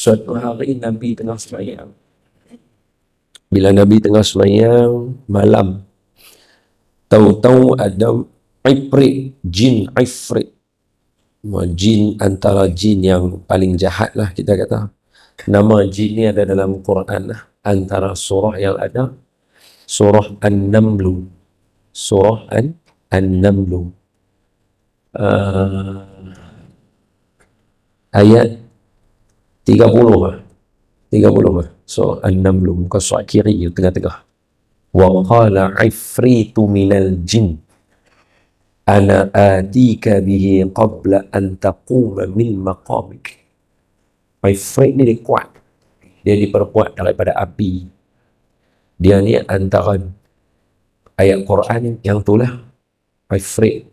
Suatu hari Nabi tengah sembahyang. Bila Nabi tengah sembahyang malam, tahu-tahu ada ifrit, jin ifrit. Jin antara jin yang paling jahat lah kita kata. Nama jin ni ada dalam Quran lah. Antara surah yang ada, surah An-Namlu. Surah An-Namlu. Ayat 30 lah. 30 lah. Surah An-Namlu. Muka surah kiri tengah-tengah. Wa qala ifritu minal jin ana atika bihi qabla an taquma min maqamik. Ifrit ni dia kuat. Dia diperbuat daripada api. Dia ni antara ayat Quran yang itulah ifrit.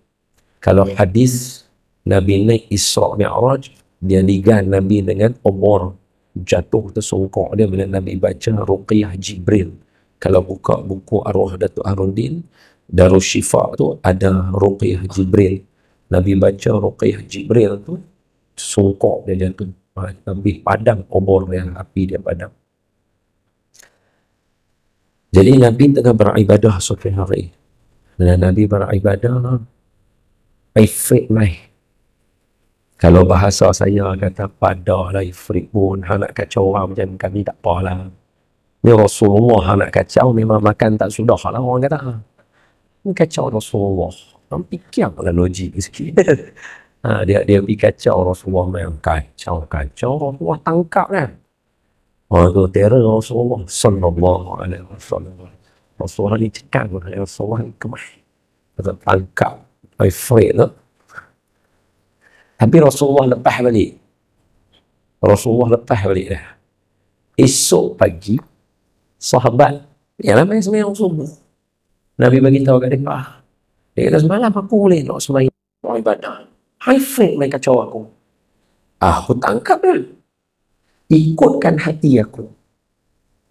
Kalau hadis Nabi naik Isra Mi'raj, dia ligan Nabi dengan obor jatuh tersungkuk dia bila Nabi baca Ruqyah Jibril. Kalau buka buku arwah Datuk Harudin Darus Syifa tu ada Ruqyah Jibril. Nabi baca Ruqyah Jibril tu sungkuk dia jatuh. Nabi padam obor yang api dia padam. Jadi Nabi tengah beribadah suatu hari. Dan Nabi beribadah, ifrit naik. Kalau bahasa saya kata padahlah ifrit pun nak kacau orang macam kami tak apalah. Ni Rasulullah nak kacau memang makan tak sudah lah orang kata. Ni kacau Rasulullah. Orang fikirlah logik sikit. Dia pergi kacau Rasulullah memang kacau Rasulullah tangkap kan. Tu teror Rasulullah sallallahu alaihi wasallam. Rasulullah ni cekang Rasulullah ni kemah. Tangkap ifrit tu. Tapi Rasulullah lepas balik. Rasulullah lepas balik dah. Esok pagi, sahabat, yalah main sembahyang subuh. Nabi bagi tahu kat dia, dia kata semalam aku boleh nak sembahyang ibadah. Ifrit main kacau aku. Aku tangkap dia. Ikutkan hati aku.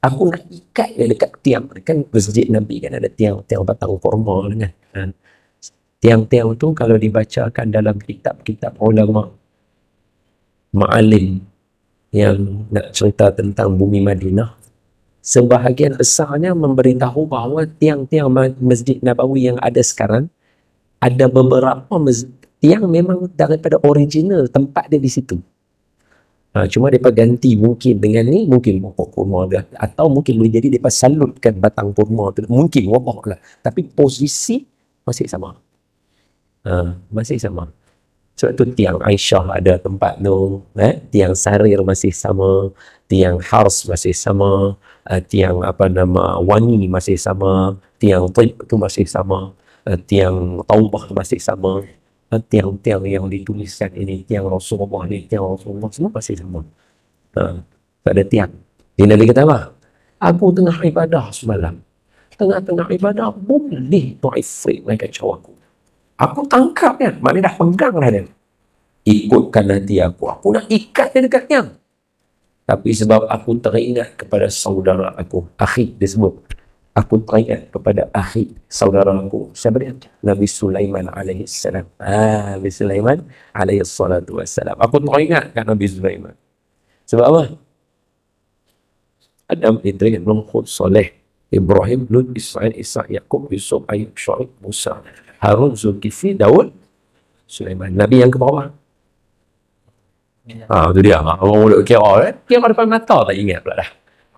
Aku nak ikat dia dekat tiang. Kan masjid Nabi kan ada tiang batang kurma kan. Tiang-tiang tu kalau dibacakan dalam kitab-kitab ulama ma'alim yang nak cerita tentang bumi Madinah, sebahagian besarnya memberitahu bahawa tiang-tiang Masjid Nabawi yang ada sekarang, ada beberapa tiang memang daripada original tempat dia di situ. Cuma mereka ganti mungkin dengan ni, mungkin pokok kurma dia, atau mungkin boleh jadi mereka salutkan batang kurma tu, mungkin wabak lah, tapi posisi masih sama. Masih sama. Sebab tu tiang Aisyah ada tempat tu, tiang Sarir masih sama, tiang Hars masih sama, tiang Wani masih sama, tiang Tib tu masih sama, tiang Taubah masih sama, tiang-tiang yang dituliskan ini tiang Rasulullah ni, tiang Rasulullah semua masih sama. Tak ada tiang. Jadi Nabi kata apa? Aku tengah ibadah semalam. Tengah-tengah ibadah boleh tu ifrit naik kacau aku. Aku tangkap kan, maknanya dah pegang lah dia. Ikutkan hati aku. Aku nak ikat dia dekat tiang. Tapi sebab aku teringat kepada saudara aku, akhi disebut. Aku teringat kepada akhi, saudara aku. Siapa dia? Nabi Sulaiman alaihissalam. Nabi Sulaiman alaihissalam. Aku teringat kat Nabi Sulaiman. Sebab apa? Adam, Idris, Nuh, Hud, Saleh, Ibrahim, Lut, Ismail, Ishak, Yaqub, Yusuf, Ayub, Syuaib, Musa, Harun, Zulkifli, Daud, Sulaiman. Nabi yang ke bawah. Itu dia. Orang boleh kira. Kira depan mata tak ingat pula dah.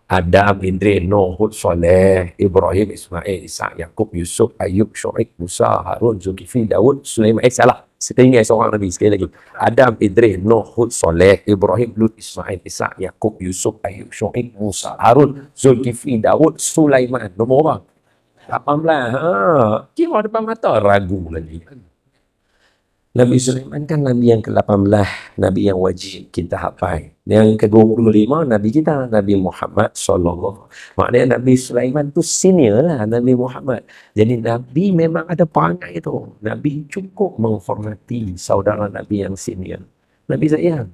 Adam, Idris, Nuh, Hud, Saleh, Ibrahim, Ismail, Ishak, Yaqub, Yusuf, Ayub, Syuaib, Musa, Harun, Zulkifli, Daud, Sulaiman. Salah. Saya ingat seorang Nabi sekali lagi. Adam, Idris, Nuh, Hud, Saleh, Ibrahim, Lut, Ismail, Ishak, Yaqub, Yusuf, Ayub, Syuaib, Musa, Harun, Zulkifli, Daud, Sulaiman. Nombor orang. 18. Kira depan mata ragu lagi. Nabi Sulaiman kan Nabi yang ke-18, Nabi yang wajib kita hafal. Yang ke-25 Nabi kita, Nabi Muhammad sallallahu. Maknanya Nabi Sulaiman tu senior lah Nabi Muhammad. Jadi Nabi memang ada perangai tu. Nabi cukup menghormati saudara Nabi yang senior. Nabi sayang.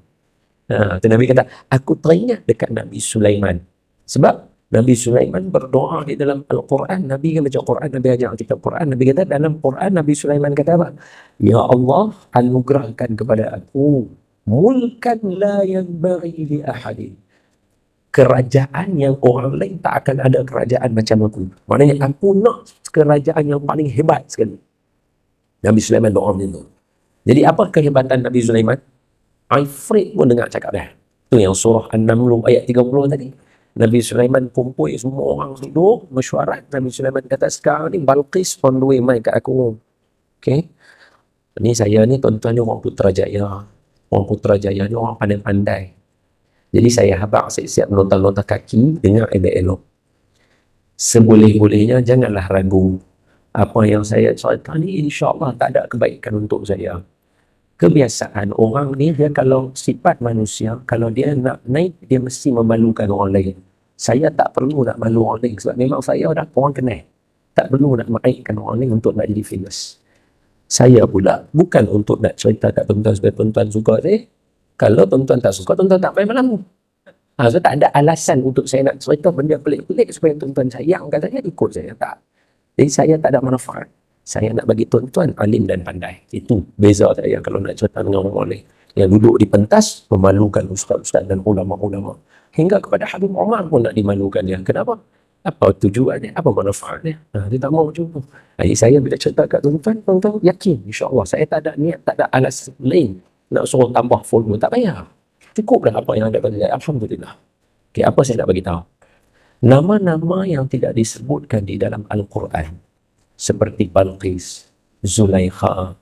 Tu Nabi kata, aku teringat dekat Nabi Sulaiman. Sebab Nabi Sulaiman berdoa di dalam Al-Quran. Nabi kan baca Quran, Nabi ajar kitab Quran. Nabi kata dalam Quran, Nabi Sulaiman kata apa? Ya Allah, anugerahkan kepada aku mulkan la yanbaghi li ahadin. Kerajaan yang orang lain tak akan ada kerajaan macam aku. Maknanya aku nak kerajaan yang paling hebat sekali. Nabi Sulaiman doa macam tu. Jadi apa kehebatan Nabi Sulaiman? Ifrit pun dengar cakap dia. Tu yang surah An-Naml ayat 30 tadi. Nabi Sulaiman kumpul semua orang duduk mesyuarat. Nabi Sulaiman kata sekarang ni Balqis on the way mai kat aku. Okay. Ni saya ni tuan-tuan ni orang Putrajaya. Orang Putrajaya ni orang pandai-pandai. Jadi saya habaq siap-siap lontar-lontar kaki dengar elok-elok. Seboleh-bolehnya janganlah ragu. Apa yang saya cerita ni insya-Allah tak ada kebaikan untuk saya. Kebiasaan orang ni dia kalau sifat manusia, kalau dia nak naik dia mesti memalukan orang lain. Saya tak perlu nak malu orang lain sebab memang saya dah orang kenal. Tak perlu nak menaikkan orang lain untuk nak jadi famous. Saya pula bukan untuk nak cerita kat tuan-tuan supaya tuan-tuan suka saya. Kalau tuan-tuan tak suka, tuan-tuan tak payah malam. So tak ada alasan untuk saya nak cerita benda pelik-pelik supaya tuan-tuan sayang kat saya, ikut saya. Tak. Jadi saya tak ada manfaat. Saya nak bagi tuan-tuan alim dan pandai. Itu beza saya kalau nak cerita dengan orang lain. Yang duduk di pentas, memalukan ustaz-ustaz dan ulama-ulama. Hingga kepada Habib Umar pun nak dimalukan dia. Kenapa? Apa tujuannya? Apa manfaatnya? Dia tak mau juga. Jadi saya bila cerita kat tuan-tuan, tuan-tuan yakin insya-Allah saya tak ada niat, tak ada alasan lain nak suruh tambah follow, tak payah. Cukuplah apa yang ada pada saya. Alhamdulillah. Okay, apa saya nak bagi tahu? Nama-nama yang tidak disebutkan di dalam Al-Quran seperti Balqis, Zulaikha,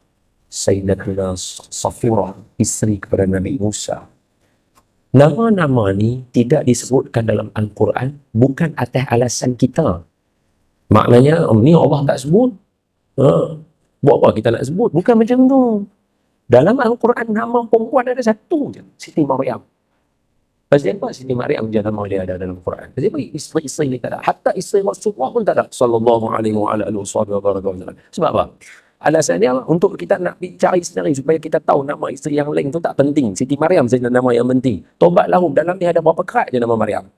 Sayyidatuna Safurah, isteri kepada Nabi Musa. Nama-nama ni tidak disebutkan dalam Al-Quran bukan atas alasan kita. Maknanya, ni Allah tak sebut. Buat apa kita nak sebut? Bukan macam tu. Dalam Al-Quran nama perempuan ada satu je, Siti Maryam. Pasal apa Siti Maryam je nama dia ada dalam Quran? Pasal apa isteri-isteri ni tak ada? Hatta isteri Rasulullah pun tak ada. Sallallahu alaihi wa alihi wasallam. Sebab apa? Alasannya untuk kita nak cari sendiri supaya kita tahu nama isteri yang lain tu tak penting. Siti Maryam saja nama yang penting. Tobat lahum dalam ni ada berapa kerat je nama Maryam.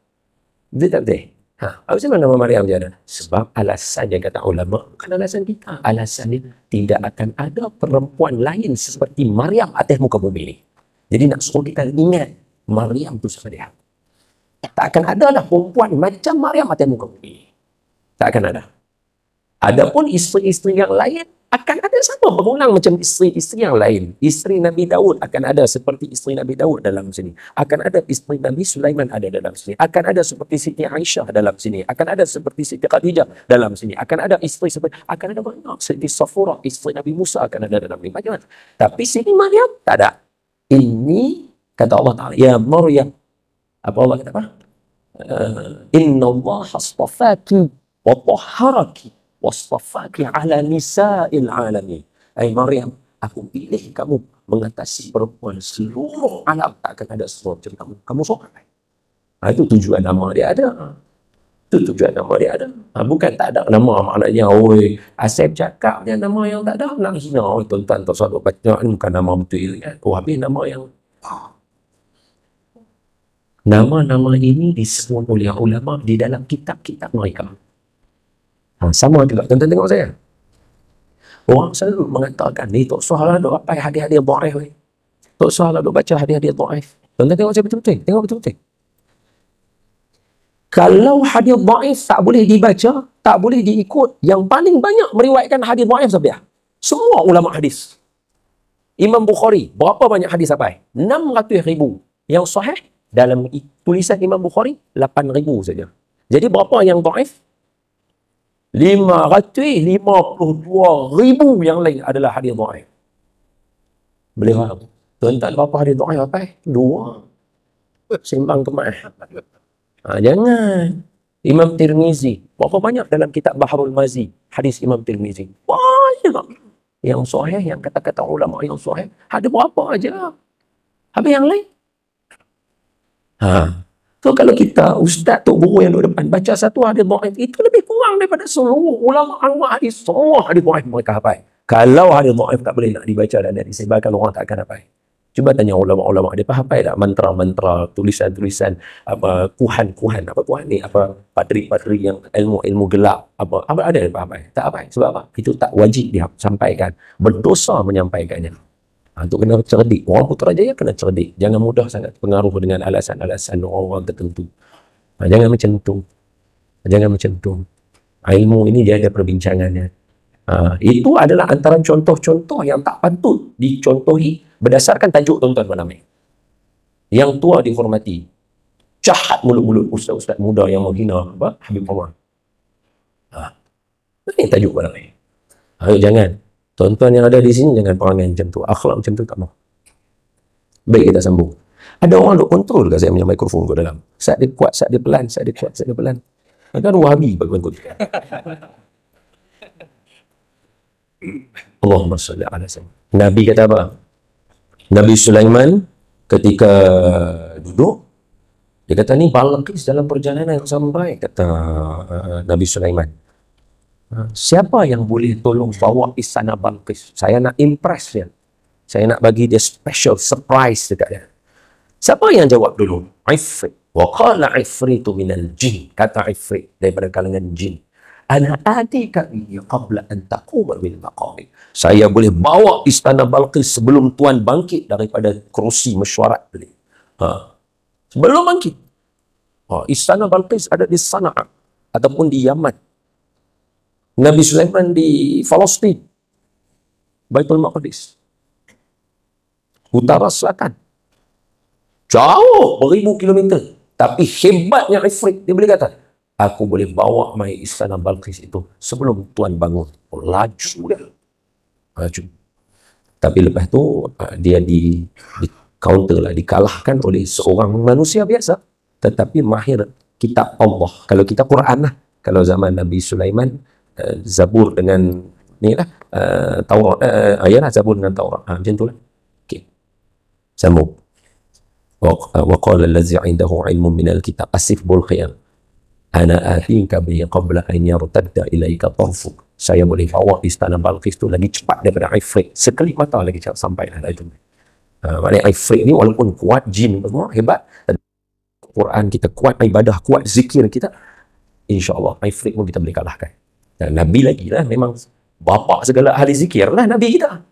Betul tak betul? Apa sebab nama Maryam je ada? Sebab alasannya kata ulama, bukan alasan kita. Alasannya tidak akan ada perempuan lain seperti Maryam atas muka bumi ni. Jadi nak suruh kita ingat Maryam tu siapa dia. Tak akan ada lah perempuan macam Maryam atas muka bumi. Tak akan ada. Adapun isteri-isteri yang lain akan ada sama berulang macam isteri-isteri yang lain. Isteri Nabi Daud akan ada seperti isteri Nabi Daud dalam sini. Akan ada isteri Nabi Sulaiman ada dalam sini. Akan ada seperti Siti Aisyah dalam sini. Akan ada seperti Siti Khadijah dalam sini. Akan ada isteri seperti, akan ada banyak Siti Safurah, isteri Nabi Musa akan ada dalam sini. Macam-macam. Tapi Siti Maryam tak ada. Ini kata Allah Ta'ala, ya Maryam. Apa Allah kata apa? Inna Allah astafaki wa tahharaki wasfafaki ala nisa'il alamin. Hai Maryam, aku pilih kamu mengatasi perempuan seluruh alam. Tak akan ada sesuatu macam kamu. Kamu seorang. Itu tujuan nama dia ada. Itu tujuan nama dia ada. Bukan tak ada nama maknanya, oi, Asep cakap dia nama yang tak ada. Nak hina, oi, tuan-tuan tak salah baca ni bukan nama betul kan. Habis nama yang nama-nama ini disebut oleh ulama di dalam kitab-kitab mereka. Sama juga, tuan-tuan tengok saya. Orang selalu mengatakan, ni tak salah duk apa hadis-hadis dhaif. Tak salah duk baca hadis-hadis dhaif. Tuan-tuan tengok saya betul-betul. Tengok betul-betul. Kalau hadis dhaif tak boleh dibaca, tak boleh diikut, yang paling banyak meriwayatkan hadis dhaif siapa dia? Semua ulama hadis. Imam Bukhari, berapa banyak hadis sampai? 600,000. Yang sahih dalam tulisan Imam Bukhari 8,000 saja. Jadi berapa yang dhaif? 552,000 yang lain adalah hadis dhaif. Boleh faham? Tuan-tuan berapa hadis dhaif apa? 2. Sembang kemas. Jangan. Imam Tirmizi, berapa banyak dalam kitab Bahrul Mazi hadis Imam Tirmizi? Banyak. Yang sahih, yang kata-kata ulama yang sahih, ada berapa aja. Habis yang lain? So kalau kita, ustaz tu guru yang duduk depan, baca satu hadis dhaif, itu lebih kurang daripada seluruh ulama hadis, semua hadis dhaif mereka hafal. Kalau hadis dhaif tak boleh nak dibaca dan disebarkan, orang tak akan hafal. Cuba tanya ulama-ulama, dia hafal tak mantra-mantra, tulisan-tulisan, apa kuhan-kuhan, apa kuhan ni, apa padri-padri yang ilmu-ilmu gelap, apa ada dia hafal? Tak hafal. Sebab apa? Itu tak wajib dia sampaikan. Berdosa menyampaikannya. Itu kena cerdik. Orang Putrajaya kena cerdik. Jangan mudah sangat pengaruh dengan alasan-alasan orang-orang tertentu. Jangan macam tu. Jangan macam tu. Ilmu ini dia ada perbincangannya. Itu adalah antara contoh-contoh yang tak patut dicontohi berdasarkan tajuk tuan-tuan malam ini. Yang tua dihormati. Jahat mulut-mulut ustaz-ustaz muda yang menghina Habib Omar. Ini tajuk malam ini. Jangan. Tuan-tuan yang ada di sini jangan perangai macam tu. Akhlak macam tu tak mau. Baik, kita sambung. Ada orang duk kontrol ke saya punya mikrofon ke dalam. Saat dia kuat, saat dia pelan, saat dia kuat, saat dia pelan. Kan Wahabi bagi kontrol. Allahumma salli ala sayyidina. Nabi kata apa? Nabi Sulaiman ketika duduk, dia kata ni Balqis dalam perjalanan sampai, kata Nabi Sulaiman. Siapa yang boleh tolong bawa istana Balqis? Saya nak impress dia. Saya nak bagi dia special surprise dekat dia. Siapa yang jawab dulu? Ifrit. Wa qala ifritu minal jin. Kata Ifrit daripada kalangan jin. Ana atika bihi qabla an taquma bil maqami. Saya boleh bawa istana Balqis sebelum tuan bangkit daripada kerusi mesyuarat tadi. Sebelum bangkit. Istana Balqis ada di Sana'a ataupun di Yaman. Nabi Sulaiman di Palestin, Baitul Maqdis, utara selatan, jauh beribu kilometer. Tapi hebatnya Ifrit, dia boleh kata, aku boleh bawa mai istana Balqis itu sebelum tuan bangun. Laju dia, laju. Tapi lepas tu dia di counter lah, dikalahkan oleh seorang manusia biasa, tetapi mahir kitab Allah. Kalau kita Quran lah, kalau zaman Nabi Sulaiman, Zabur dengan ni lah, Taurat, ayalah Zabur dengan Taurat, macam tu lah. Okay. Sambung. Wa qala allazi 'indahu 'ilmun minal kitab asifbul khiyam ana atika bi qabla an yartadda ilaika tarfuk. Saya boleh bawa istana Balqis tu lagi cepat daripada Ifrit, sekelip mata lagi sampai dah itu. Maknanya Ifrit ni walaupun kuat, jin semua hebat, Quran kita kuat, ibadah kuat, zikir kita, insya-Allah Ifrit pun kita boleh kalahkan. Dan Nabi lagi lah, memang bapa segala ahli zikir lah Nabi kita.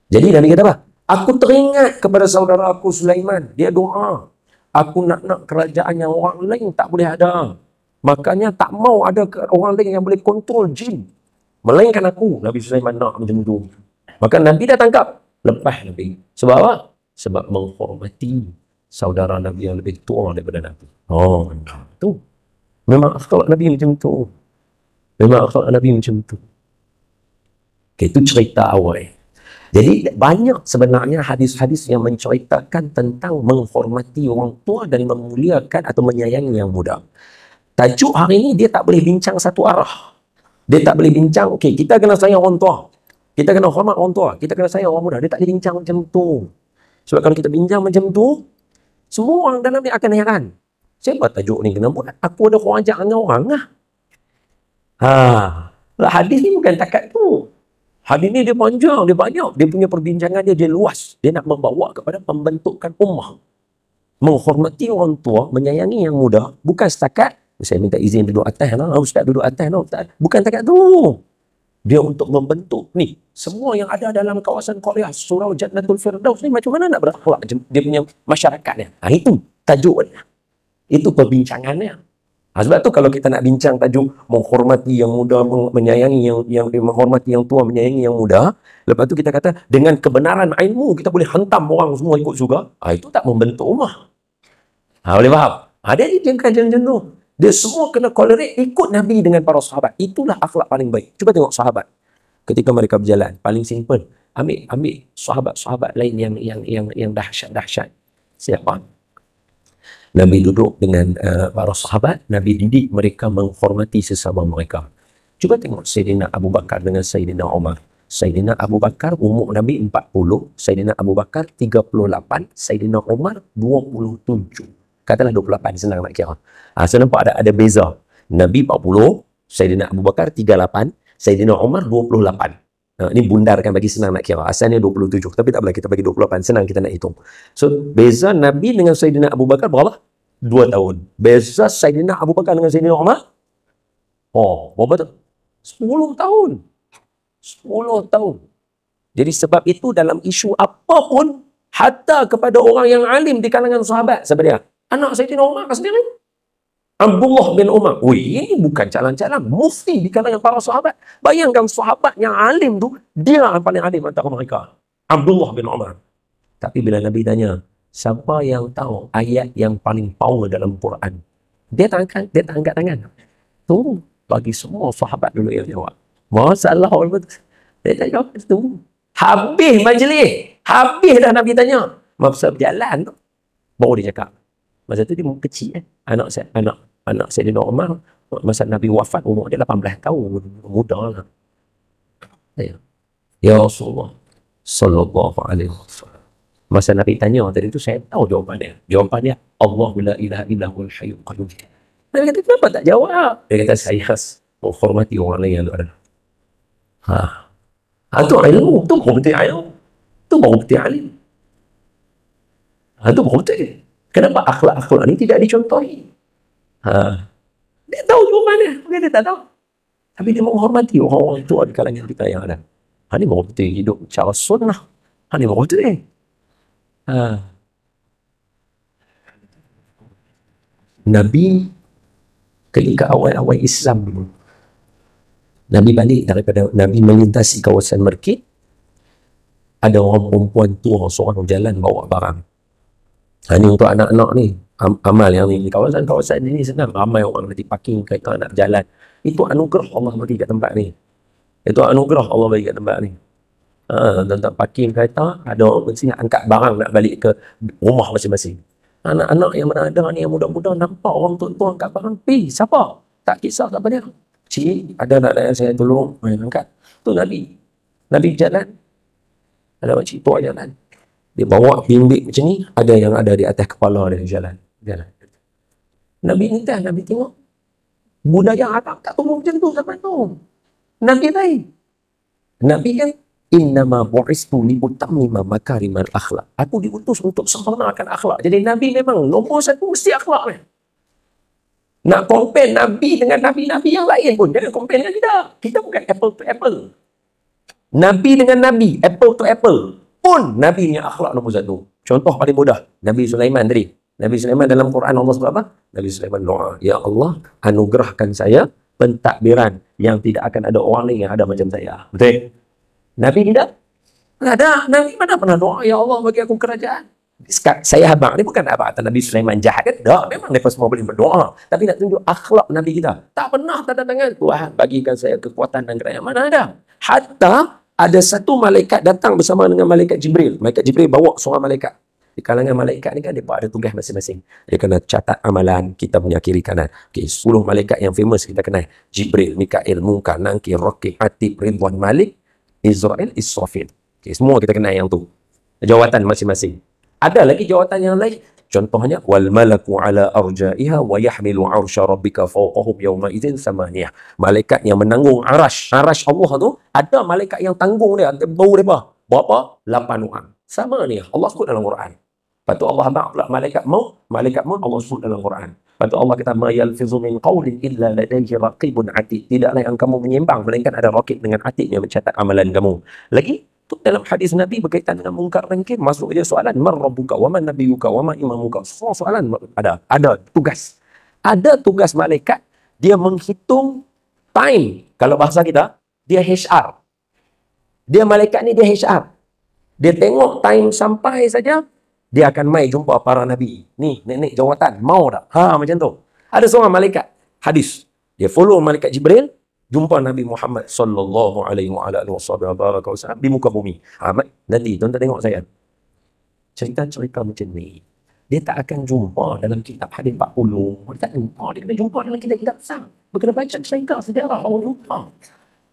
Jadi Nabi kata apa? Aku teringat kepada saudara aku Sulaiman. Dia doa. Aku nak kerajaan yang orang lain tak boleh ada. Makanya tak mau ada orang lain yang boleh kontrol jin. Melainkan aku. Nabi Sulaiman nak macam tu. Maka Nabi dah tangkap. Lepas Nabi. Sebab apa? Sebab menghormati saudara Nabi yang lebih tua daripada Nabi. Tu. Memang akhlak Nabi macam tu. Memang akhlak Nabi macam tu. Okay, itu cerita awal. Jadi banyak sebenarnya hadis-hadis yang menceritakan tentang menghormati orang tua dan memuliakan atau menyayangi yang muda. Tajuk hari ini dia tak boleh bincang satu arah. Dia tak boleh bincang, okey, kita kena sayang orang tua. Kita kena hormat orang tua. Kita kena sayang orang muda. Dia tak boleh bincang macam tu. Sebab kalau kita bincang macam tu, semua orang dalam ni akan heran. Siapa tajuk ni kena buat? Aku ada ajak dengan orang lah. Hadis ni bukan takat tu. Hadis ni dia panjang, dia banyak. Dia punya perbincangan dia luas. Dia nak membawa kepada pembentukan ummah. Menghormati orang tua, menyayangi yang muda, bukan setakat, saya minta izin duduk atas, ustaz duduk atas, bukan setakat tu. Dia untuk membentuk ni. Semua yang ada dalam kawasan Korea, Surau Jannatul Firdaus ni, macam mana nak berakhlak dia punya masyarakatnya. Itu tajuk dia. Itu perbincangannya. Sebab tu kalau kita nak bincang tajuk menghormati yang muda, menyayangi yang menghormati yang tua, menyayangi yang muda, lepas tu kita kata dengan kebenaran ilmu kita boleh hantam orang semua ikut juga. Itu tak membentuk ummah. Boleh faham? Dia kajian macam tu. Dia semua kena tolerate ikut Nabi dengan para sahabat. Itulah akhlak paling baik. Cuba tengok sahabat ketika mereka berjalan, paling simple. Ambil sahabat-sahabat lain yang dahsyat-dahsyat. Siapa? Nabi duduk dengan para sahabat, Nabi didik mereka menghormati sesama mereka. Cuba tengok Sayyidina Abu Bakar dengan Sayyidina Umar. Sayyidina Abu Bakar umur Nabi 40, Sayyidina Abu Bakar 38, Sayyidina Umar 27. Katalah 28, senang nak kira. So nampak ada beza. Nabi 40, Sayyidina Abu Bakar 38, Sayyidina Umar 28. Ini bundarkan bagi senang nak kira. Asalnya 27. Tapi tak boleh kita bagi 28. Senang kita nak hitung. So, beza Nabi dengan Sayyidina Abu Bakar berapa? 2 tahun. Beza Sayyidina Abu Bakar dengan Sayyidina Umar? Berapa tu? 10 tahun. 10 tahun. Jadi sebab itu dalam isu apapun, hatta kepada orang yang alim di kalangan sahabat sebenarnya, anak Sayyidina Umar sendiri, Abdullah bin Umar. Wih, ini bukan calon-calon mufti di kalangan para sahabat. Bayangkan sahabat yang alim tu, dia yang paling alim antara mereka. Abdullah bin Umar. Tapi bila Nabi tanya, siapa yang tahu ayat yang paling power dalam Quran? Dia tak angkat tangan. Tu bagi semua sahabat dulu yang jawab. Masalah orang betul. Dia tak jawab tu. Habis majlis. Habis dah Nabi tanya. Masa berjalan tu, baru dia cakap. Masa tu dia kecil. Anak Sayyidina Umar, masa Nabi wafat umur dia 18 tahun. Muda lah. Ya Rasulullah sallallahu alaihi wasallam. Masa Nabi tanya tadi tu, saya tahu jawapannya. Jawapannya, Allahu la ilaha illa huwal hayyul qayyum. Nabi kata, kenapa tak jawab? Dia kata, saya menghormati orang lain yang ada. Itu ilmu, itu baru betul ilmu. Itu baru betul alim. Itu baru betul. Kenapa akhlak-akhlak ni tidak dicontohi? Dia tahu jawapannya, dia tak tahu. Tapi dia menghormati orang-orang tua di kalangan kita yang ada. Ini baru betul hidup cara sunnah. Ini baru betul. Nabi ketika awal-awal Islam dulu, Nabi balik daripada Nabi melintasi kawasan Merkit, ada orang perempuan tua seorang jalan bawa barang. Ini untuk anak-anak ni, amal yang ni. Kawasan-kawasan ni senang, ramai orang nanti parking kereta nak jalan. Itu anugerah Allah bagi kat tempat ni. Itu anugerah Allah bagi kat tempat ni. Tentang parking kereta, ada orang mesti angkat barang nak balik ke rumah masing-masing. Anak-anak yang mana ada ni, yang muda-muda, nampak orang tua-tua angkat barang, siapa? Tak kisah siapa dia. Cik, ada anak saya tolong, angkat. Tu Nabi jalan, ada makcik tua jalan. Dia bawa bimbit macam ni, ada yang ada di atas kepala dia jalan. Nabi ni dah, Nabi tengok. Budaya Arab tak tolong macam tu zaman tu. Nabi lain. Nabi kan, innama bu'istu li utammima makarimal akhlak. Aku diutus untuk sempurnakan akhlak. Jadi Nabi memang nombor satu mesti akhlak ni. Nak compare Nabi dengan Nabi-Nabi yang lain pun, jangan compare dengan kita. Kita bukan apple to apple. Nabi dengan Nabi, apple to apple. Pun Nabi ni akhlak nombor satu. Contoh paling mudah, Nabi Sulaiman tadi. Nabi Sulaiman dalam Quran Allah sebut apa? Nabi Sulaiman doa, ya Allah, anugerahkan saya pentadbiran yang tidak akan ada orang lain yang ada macam saya. Betul? Nabi tidak? Tak ada. Nabi mana pernah doa, ya Allah bagi aku kerajaan. Saya abang ni bukan abang kata Nabi Sulaiman jahat kan? Tak, memang mereka semua boleh berdoa. Tapi nak tunjuk akhlak Nabi kita. Tak pernah tanda tangan, Tuhan bagikan saya kekuatan dan kerajaan. Mana ada? Hatta ada satu malaikat datang bersama dengan malaikat Jibril. Malaikat Jibril bawa seorang malaikat. Di kalangan malaikat ni kan dia ada tugas masing-masing. Dia kena catat amalan kita punya kiri kanan. Okay, 10 malaikat yang famous kita kenal. Jibril, Mikail, Munkar, Nakir, Raqib, Atib, Ridwan, Malik, Israel, Israfil. Okay, semua kita kenal yang tu. Jawatan masing-masing. Ada lagi jawatan yang lain. Contohnya, wal malaku ala arja'iha wa yahmilu arsya rabbika fawqahum yawma idzin samaniyah. Malaikat yang menanggung arash. Arash Allah tu, ada malaikat yang tanggung dia. Bau dia berapa? 8 orang. Sama ni. Allah sebut dalam Quran. Lepas tu Allah abang pula malaikat maut. Malaikat maut Allah sebut dalam Quran. Lepas tu Allah kata, ma yalfizu min qawlin illa ladayhi raqibun atid. Tidaklah yang kamu menyimbang, melainkan ada raqib dengan atid yang mencatat amalan kamu. Lagi, dalam hadis Nabi berkaitan dengan mungkar dan nakir, masuk je soalan man rabbuka wa man nabiyuka wa ma imamuka. Semua soalan ada tugas. Ada tugas malaikat, dia menghitung time. Kalau bahasa kita, dia HR. Dia malaikat ni dia HR. Dia tengok time sampai saja, dia akan mai jumpa para nabi. Ni nenek jawatan, mau tak? Macam tu. Ada seorang malaikat hadis. Dia follow malaikat Jibril, jumpa Nabi Muhammad sallallahu alaihi wasallam di muka bumi. Nanti tuan-tuan tengok saya. Cerita-cerita macam ni, dia tak akan jumpa dalam kitab hadis 40. Dia tak jumpa. Dia kena jumpa dalam kitab-kitab besar. Dia kena baca cerita sejarah orang jumpa.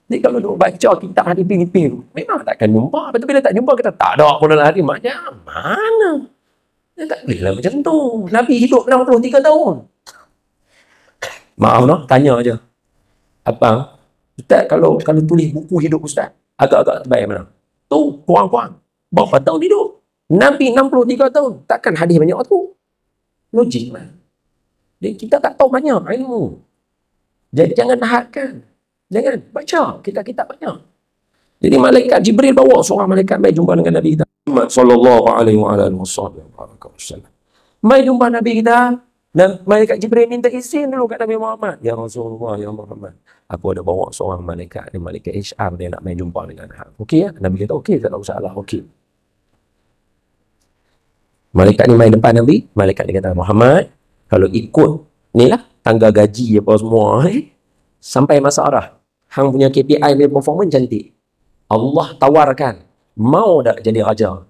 Jadi kalau dia baca kitab hadis Filipin, memang tak akan jumpa. Lepas tu bila tak jumpa, kita tak ada pun dalam hadis. Macam mana? Dia tak boleh lah macam tu. Nabi hidup 63 tahun. Maaf noh, tanya aja. Abang, Ustaz kalau tulis buku hidup Ustaz, agak-agak terbaik mana? Tu, kurang-kurang. Berapa tahun hidup? Nabi 63 tahun. Takkan hadis banyak tu? Logik lah. Jadi kita tak tahu banyak ilmu. Jadi jangan nahatkan. Jangan baca kitab-kitab banyak. Jadi malaikat Jibril bawa seorang malaikat mai jumpa dengan Nabi kita Muhammad sallallahu alaihi wasallam. Mai jumpa Nabi kita, dan malaikat Jibril minta izin dulu kat Nabi Muhammad. Ya Rasulullah, ya Muhammad, aku ada bawa seorang malaikat, ni malaikat HR, dia nak mai jumpa dengan hang. Okey ya? Nabi kata okey, tak ada masalah, okey. Malaikat ni mai depan Nabi, malaikat ni kata, Muhammad, kalau ikut ni lah tangga gaji apa semua, sampai masa arah, hang punya KPI punya performance cantik, Allah tawarkan, mau tak jadi raja?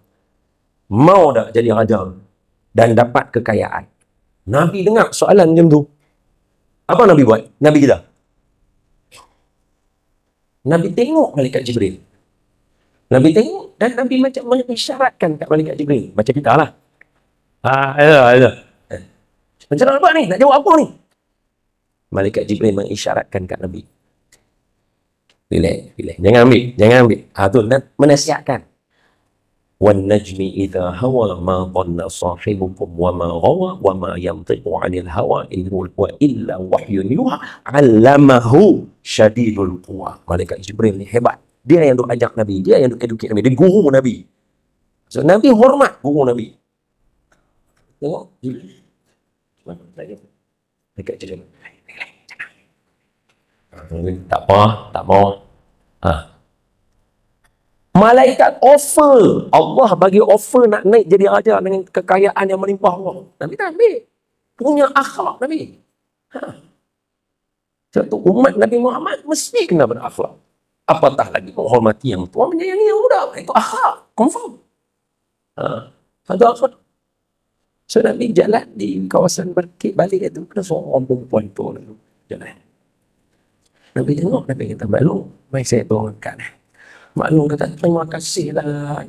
Mau tak jadi raja? Dan dapat kekayaan. Nabi dengar soalan macam tu. Apa Nabi buat? Nabi kita. Nabi tengok malaikat Jibril. Nabi tengok dan Nabi macam mengisyaratkan kat malaikat Jibril. Macam kita lah. Ada. Macam nak buat ni? Nak jawab apa ni? Malaikat Jibril mengisyaratkan kat Nabi. Relax. Jangan ambil. Tu menasihatkan. وَالنَّجْمِ إِذَا هَوَى مَا ضَلَّ صَاحِبُكُمْ وَمَا غَوَى وَمَا يَنطِقُ عَنِ الْهَوَى إِنْ هُوَ إِلَّا وَحْيٌ يُوحَى عَلَّمَهُ شَدِيدُ الْقُوَى. Malaikat Jibril ni hebat. Dia yang duk ajak Nabi, dia yang duk educate Nabi, dia guru Nabi. So Nabi hormat guru Nabi. Tengok Jibril. Malaikat Jibril. Tak mau. Malaikat offer. Allah bagi offer nak naik jadi raja dengan kekayaan yang melimpah Allah. Nabi tak ambil. Punya akhlak Nabi. Satu umat Nabi Muhammad mesti kena berakhlak. Apatah lagi menghormati yang tua, menyayangi yang muda. Itu akhlak. Confirm. Satu akhlak. So Nabi jalan di kawasan balik itu. Kena seorang perempuan tu lalu jalan. Nabi tengok, Nabi kata, maklum, mari saya turunkan. Maklum kata, terima kasih lah.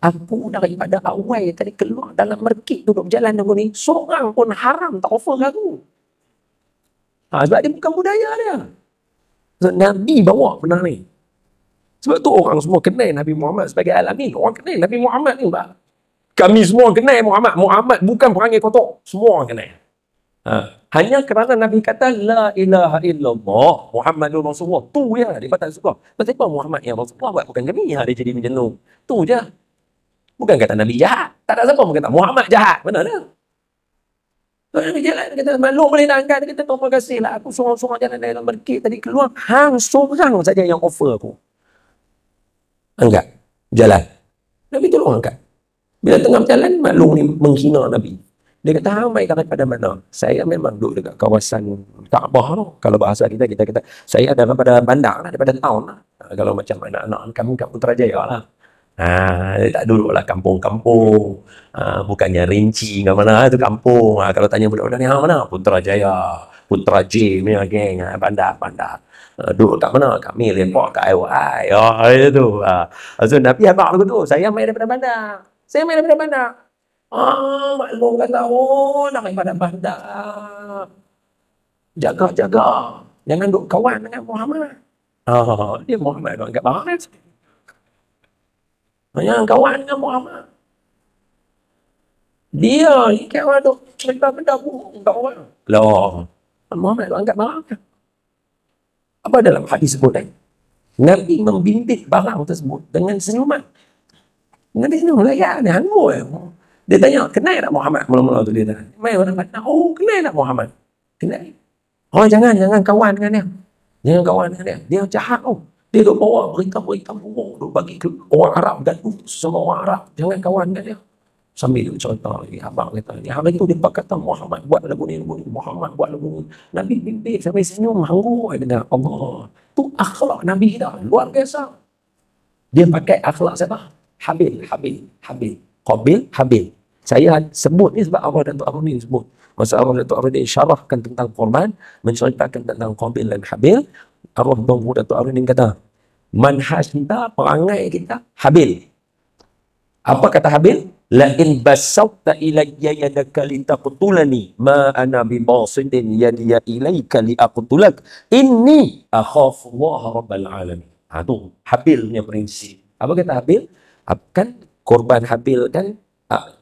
Aku daripada awal tadi keluar dalam merkit duduk berjalan aku ni, seorang pun haram tak offer ke aku. Sebab dia bukan budaya dia. So, Nabi bawa benda ni. Sebab tu orang semua kenal Nabi Muhammad sebagai alamin. Orang kenal Nabi Muhammad ni. Kami semua kenal Muhammad. Muhammad bukan perangai kotor. Semua orang kenal. Hanya kerana Nabi kata la ilaha illallah Muhammadur Rasulullah, tu je dia kata suka. Kenapa Muhammad yang Rasulullah buat, bukan kami yang dia jadi macam tu. Tu je. Bukan kata Nabi jahat. Tak ada siapa pun kata Muhammad jahat. Benar tak? So, Nabi jalan, dia kata maklum boleh nak angkat. Dia kata terima kasih lah, aku sorang-sorang jalan dalam berkit tadi keluar, hang sorang saja yang offer aku. Angkat. Jalan. Nabi tolong angkat. Bila tengah berjalan, maklum ni menghina Nabi. Dia kata, hang mai daripada mana? Saya memang duduk dekat kawasan Kaabah tu. Kalau bahasa kita kata, saya daripada bandar lah, daripada town lah. Kalau macam anak-anak kami kat Putrajaya lah. Dia tak duduk lah kampung-kampung. Bukannya Rinci ke mana, itu kampung. Kalau tanya budak-budak ni, hang mana? Putrajaya. Putrajaya punya geng, bandar. Duduk kat mana? Kami lepak kat IOI. Itu. So, Nabi abang aku tu, saya mai daripada bandar. Maklum kata, daripada bandar. Jaga. Jangan duk kawan dengan Muhammad. Dia Muhammad duk angkat barang. Jangan kawan dengan Muhammad. Dia ni kawan duk cerita benda buruk kat orang. Loh, Muhammad duk angkat barang. Apa dalam hadis sebut tadi? Nabi membimbing barang tersebut dengan senyuman. Nabi senyum layak ni, hangul. Dia tanya, kenal tak Muhammad? Mula-mula tu dia tanya. Mai orang kata, kenal tak Muhammad? Kenal. Jangan kawan dengan dia. Jangan kawan dengan dia. Dia jahat tau. Dia duk bawa berita-berita buruk, duk bagi ke orang Arab dan semua orang Arab. Jangan kawan dengan dia. Sambil duk cerita lagi, abang kata, hari tu dia kata Muhammad buat lagu ni, Muhammad buat lagu ni. Nabi bimbing sampai senyum, hangul dengan Allah. Tu akhlak Nabi kita, luar biasa. Dia pakai akhlak siapa? Habil. Habil. Saya sebut ni sebab Allah dan Tok Arun ni sebut. Masa Allah dan Tok Arun ni syarahkan tentang korban, menceritakan tentang Qabil dan Habil, Allah dan Tok Arun ni kata, manhaj kita, perangai kita, Habil. Apa kata Habil? La in basawta ilayya yadaka litaqtulani ma ana bibasidin yadiya ilayka liaqtulak inni akhafu Allah rabbal alamin. Tu Habil punya prinsip. Apa kata Habil? Kan korban Habil kan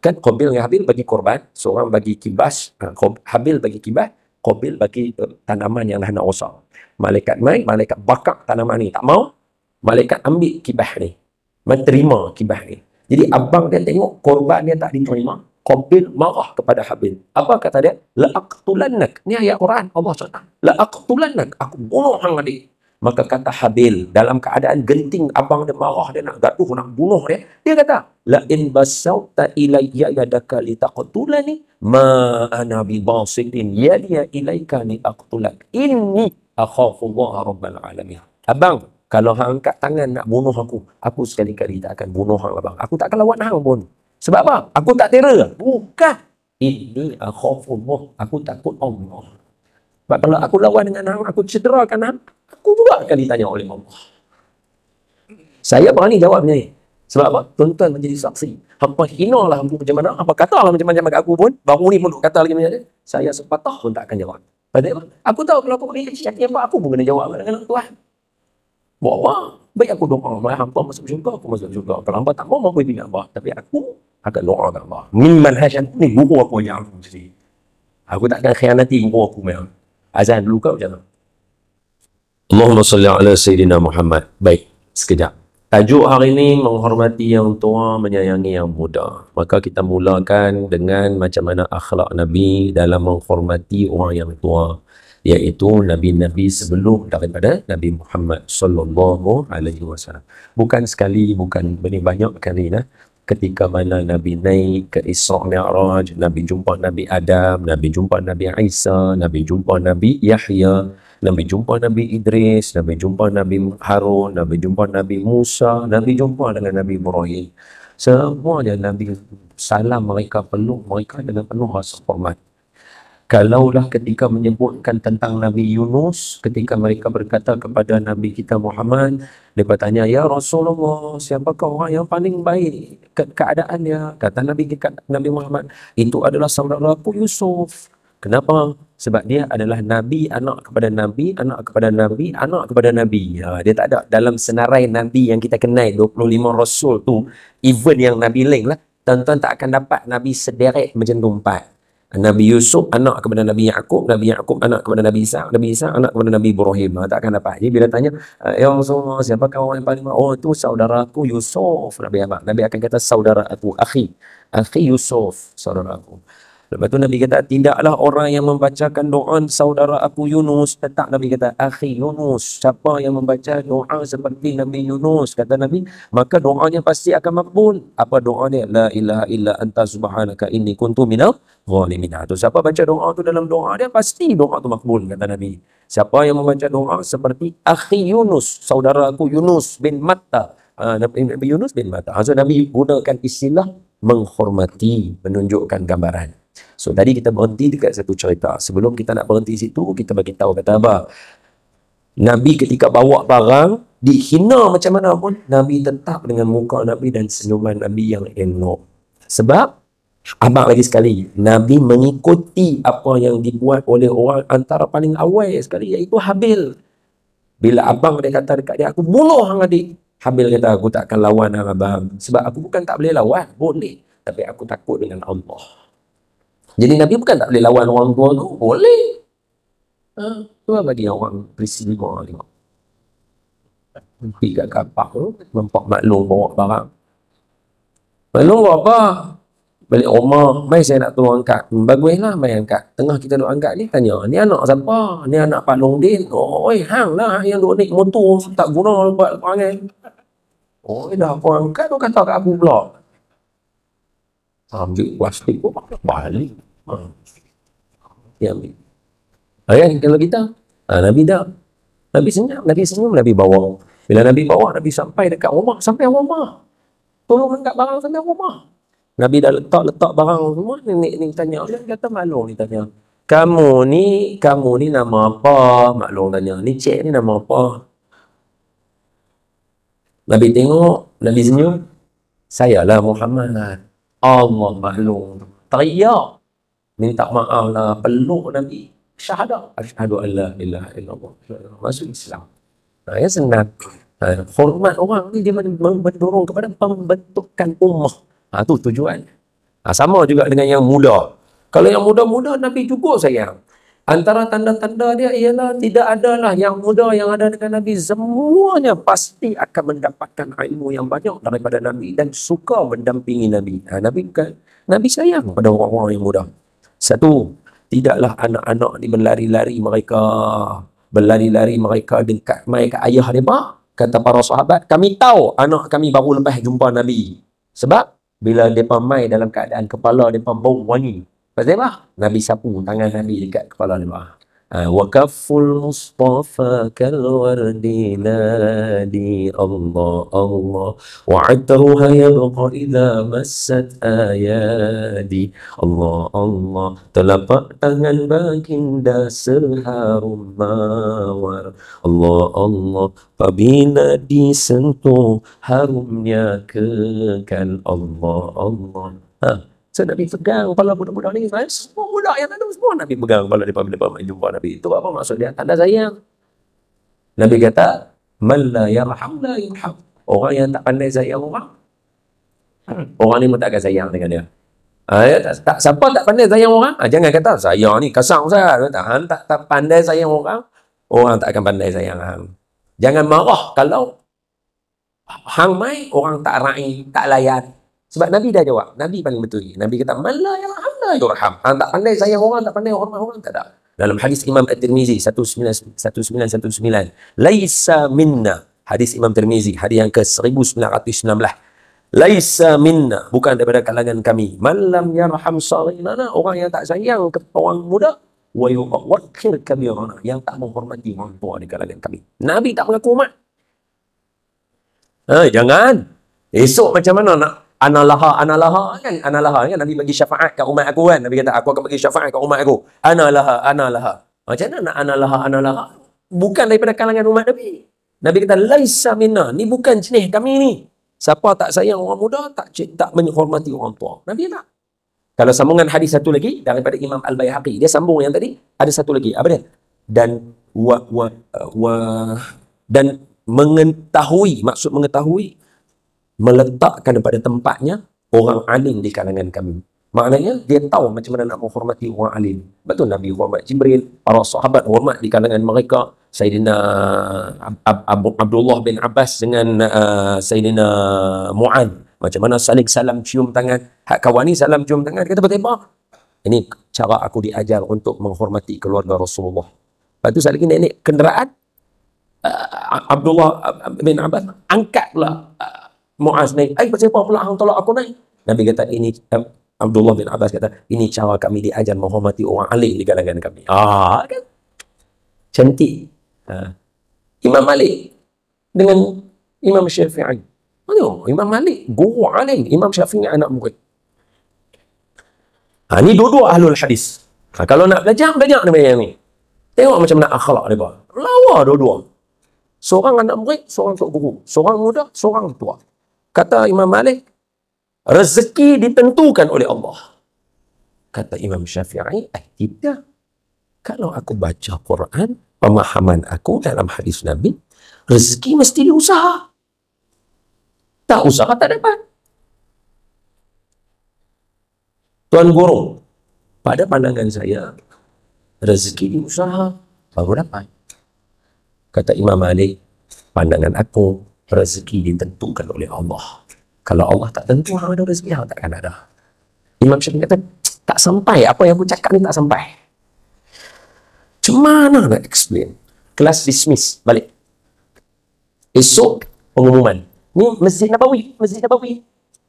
Qabil dengan Habil bagi korban, seorang bagi kibas, Habil bagi kibas, Qabil bagi tanaman yang dah nak rosak. Malaikat bakar tanaman ni, tak mau, Malaikat ambil kibah ni, menerima kibah ni. Jadi abang dia tengok korban dia tak diterima, Qabil marah kepada Habil. Apa kata dia? La'aqtulannak. Ni ayat Quran. Allah cakap, la'aqtulannak. Aku bunuh hang adik. Maka kata Habil, dalam keadaan genting, abang dia marah, dia nak gaduh, nak bunuh dia. Dia kata, la'in basauta ilayya yadaka litaqtulani, ma ana bibasitin yadiya ilayka liaqtulak. Inni akhafullaha rabbal alamin. Abang, kalau hang angkat tangan nak bunuh aku sekali-kali tak akan bunuh hang abang. Aku tak akan lawan hang pun. Sebab apa? Aku tak terror. Bukan. Inni akhafullah. Aku takut Allah. Sebab kalau aku lawan dengan hang, aku cederakan hang, aku juga akan ditanya oleh Allah. Saya berani jawab ni. Sebab apa? Tuan-tuan menjadi saksi. Hampa hina lah aku macam mana, hampa kata lah macam-macam kat aku pun, baru ni pun kata lagi macam ni, saya sepatah pun tak akan jawab. Padahal aku tahu kalau aku beri syarat apa, aku pun kena jawab dengan Tuhan. Buat apa? Baik aku doa, hampa masuk syurga, aku masuk syurga. Kalau hampa tak mau, mampu pilih hampa. Tapi aku akan doa kat Allah. Min manhajan ni guru aku yang aku sendiri. Aku tak akan khianati guru aku memang. Azan dulu kau macam mana? Allahumma salli ala Sayyidina Muhammad. Baik, sekejap. Tajuk hari ini menghormati yang tua, menyayangi yang muda. Maka kita mulakan dengan macam mana akhlak Nabi dalam menghormati orang yang tua, iaitu Nabi-Nabi sebelum daripada Nabi Muhammad sallallahu alaihi wasallam. Bukan sekali, bukan banyak kali lah. Ketika mana Nabi naik ke Isra Mi'raj, Nabi jumpa Nabi Adam, Nabi jumpa Nabi Isa, Nabi jumpa Nabi Yahya, Nabi jumpa Nabi Idris, Nabi jumpa Nabi Harun, Nabi jumpa Nabi Musa, Nabi jumpa dengan Nabi Ibrahim. Semuanya Nabi salam mereka, peluk mereka dengan penuh rasa hormat. Kalaulah ketika menyebutkan tentang Nabi Yunus, ketika mereka berkata kepada Nabi kita Muhammad, mereka tanya, ya Rasulullah, siapakah orang yang paling baik keadaannya? Kata Nabi Muhammad, itu adalah saudaraku Yusuf. Kenapa? Sebab dia adalah Nabi, anak kepada Nabi, anak kepada Nabi, anak kepada Nabi. Dia tak ada dalam senarai Nabi yang kita kenal 25 Rasul tu, even yang Nabi lain lah, tuan-tuan tak akan dapat Nabi sederet macam tu 4. Nabi Yusuf anak kepada Nabi Yaqub, Nabi Yaqub anak kepada Nabi Isa, Nabi Isa anak kepada Nabi Ibrahim. Tak akan dapat. Jadi bila tanya, ya Rasulullah, siapakah orang yang paling? Oh, itu saudaraku Yusuf. Nabi akan kata saudara aku, akhi Yusuf, saudara aku. Lepas tu Nabi kata, tidaklah orang yang membacakan doa saudara aku Yunus. Tetap Nabi kata, akhi Yunus. Siapa yang membaca doa seperti Nabi Yunus, kata Nabi, maka doanya pasti akan makbul. Apa doanya? La ilaha illa anta subhanaka inni kuntu minal zalimin. Tu siapa baca doa tu dalam doa dia, pasti doa tu makbul, kata Nabi. Siapa yang membaca doa seperti akhi Yunus, saudara aku Yunus bin Matta. Nabi Yunus bin Matta. So Nabi gunakan istilah menghormati, menunjukkan gambaran. So tadi kita berhenti dekat satu cerita. Sebelum kita nak berhenti situ, kita bagi tahu kata apa? Nabi ketika bawa barang, dihina macam mana pun, Nabi tetap dengan muka Nabi dan senyuman Nabi yang elok. Sebab, abang lagi sekali, Nabi mengikuti apa yang dibuat oleh orang antara paling awal sekali, iaitu Habil. Bila abang dia kata dekat dia, aku bunuh hang adik. Habil kata, aku tak akan lawan hang abang. Sebab aku bukan tak boleh lawan, boleh. Tapi aku takut dengan Allah. Jadi Nabi bukan tak boleh lawan orang tua tu, boleh. Tu bagi orang peristiwa tengok. Pergi kat kapak tu, nampak maklum bawa barang. Maklum bawa apa? Balik rumah, mai saya nak tolong angkat. Baguslah mai angkat. Tengah kita duk angkat ni, tanya, ni anak siapa? Ni anak Pak Longdin. Oh, hang lah yang duk naik motor, tak guna buat perangai. Oh, dah aku angkat tu kata kat aku pula. Ambil plastik tu, balik. Dia ambil. Kan kalau kita, Nabi dah. Nabi senyum, Nabi bawa. Bila Nabi bawa, Nabi sampai dekat rumah, sampai rumah. Tolong angkat barang sampai rumah. Nabi dah letak barang semua, nenek ni tanya, dia kata maklum ni tanya. Kamu ni nama apa? Maklum tanya. Ni cik ni nama apa? Nabi tengok, Nabi senyum. Sayalah Muhammad. Allah maklum. Teriak. Minta maaf lah. Peluk Nabi. Syahadah. Asyhadu an la ilaha illallah. Masuk Islam. Ya senang. Hormat orang ni dia mendorong kepada pembentukan ummah. Tu tujuan. Sama juga dengan yang muda. Kalau yang muda-muda, Nabi juga sayang. Antara tanda-tanda dia ialah tidak adalah yang muda yang ada dengan Nabi semuanya pasti akan mendapatkan ilmu yang banyak daripada Nabi dan suka mendampingi Nabi. Nabi bukan, Nabi sayang pada orang-orang yang muda. Satu, tidaklah anak-anak ni berlari-lari mereka dekat mai ke ayah mereka. Kata para sahabat, kami tahu anak kami baru lepas jumpa Nabi. Sebab bila mereka mai dalam keadaan kepala mereka bau wangi. Pasal apa? Nabi sapu tangan Nabi dekat kepala dia. Wa kafful mustafa kal wardi nadi Allah Allah wa atruha yabqa idza massat ayadi Allah Allah telapak tangan baginda seharum mawar Allah Allah apabila disentuh harumnya kekal Allah Allah. So Nabi pegang kepala budak-budak ni. Semua budak yang ada semua Nabi pegang kepala dia bila jumpa Nabi. Itu apa maksud dia? Tanda sayang. Nabi kata, "Man la yarham la yurham." Orang yang tak pandai sayang orang, orang ni pun tak akan sayang dengan dia. Siapa tak pandai sayang orang? Jangan kata sayang ni kasar Ustaz. Tak pandai sayang orang, orang tak akan pandai sayang hang. Jangan marah kalau hang mai orang tak raih, tak layan. Sebab Nabi dah jawab. Nabi paling betul. Nabi kata, "Man la yarham la yurham." Tak pandai sayang orang, tak pandai hormat orang, tak ada. Dalam hadis Imam At-Tirmizi 1919, "Laisa minna." Hadis Imam Tirmizi, hadis yang ke-1919. "Laisa minna." Bukan daripada kalangan kami. "Man lam yarham saghirana." Orang yang tak sayang ke orang muda. "Wa yuwaqqir kabirana." Yang tak menghormati orang tua di kalangan kami. Nabi tak mengaku hormat. Jangan. Esok macam mana nak Analaha kan? Analaha kan? Nabi bagi syafaat kat umat aku kan? Nabi kata, aku akan bagi syafaat kat umat aku. Analaha. Macam mana nak analaha? Bukan daripada kalangan umat Nabi. Nabi kata, "Laisa minna." Ni bukan jenis kami ni. Siapa tak sayang orang muda, tak menghormati orang tua. Nabi tak. Kalau sambungan hadis satu lagi, daripada Imam Al-Baihaqi. Dia sambung yang tadi, ada satu lagi. Apa dia? Dan mengetahui, maksud mengetahui, meletakkan pada tempatnya orang alim di kalangan kami. Maknanya dia tahu macam mana nak menghormati orang alim. Betul Nabi hormat Jibril, para sahabat hormat di kalangan mereka. Sayyidina Abdullah bin Abbas dengan Sayyidina Mu'ad. Macam mana saling salam cium tangan. Hak kawan ni salam cium tangan. Kata betul. Ini cara aku diajar untuk menghormati keluarga Rasulullah. Lepas tu sekali lagi naik kenderaan, Abdullah bin Abbas angkatlah Muaz naik. Siapa pula hang tolak aku naik? Nabi kata, ini Abdullah bin Abbas kata, ini cara kami diajar menghormati orang alim di kalangan kami. Kan? Cantik. Imam Malik dengan Imam Syafi'i. Imam Malik guru alim, Imam Syafi'i anak murid. Ni dua-dua ahlul hadis. Kalau nak belajar ni. Tengok macam mana akhlak dia. Lawa dua-dua. Seorang anak murid, seorang tok guru. Seorang muda, seorang tua. Kata Imam Malik, rezeki ditentukan oleh Allah. Kata Imam Syafi'i, tidak. Kalau aku baca Quran, pemahaman aku dalam hadis Nabi, rezeki mesti diusaha. Tak usaha, tak dapat. Tuan Guru, pada pandangan saya, rezeki diusaha, baru dapat. Kata Imam Malik, pandangan aku, rezeki ditentukan oleh Allah. Kalau Allah tak tentu, hang ada rezeki, hang takkan ada. Imam Syafi'i kata, tak sampai. Apa yang aku cakap ni tak sampai. Macam mana nak explain? Kelas dismiss, balik. Esok, pengumuman. Ni Masjid Nabawi.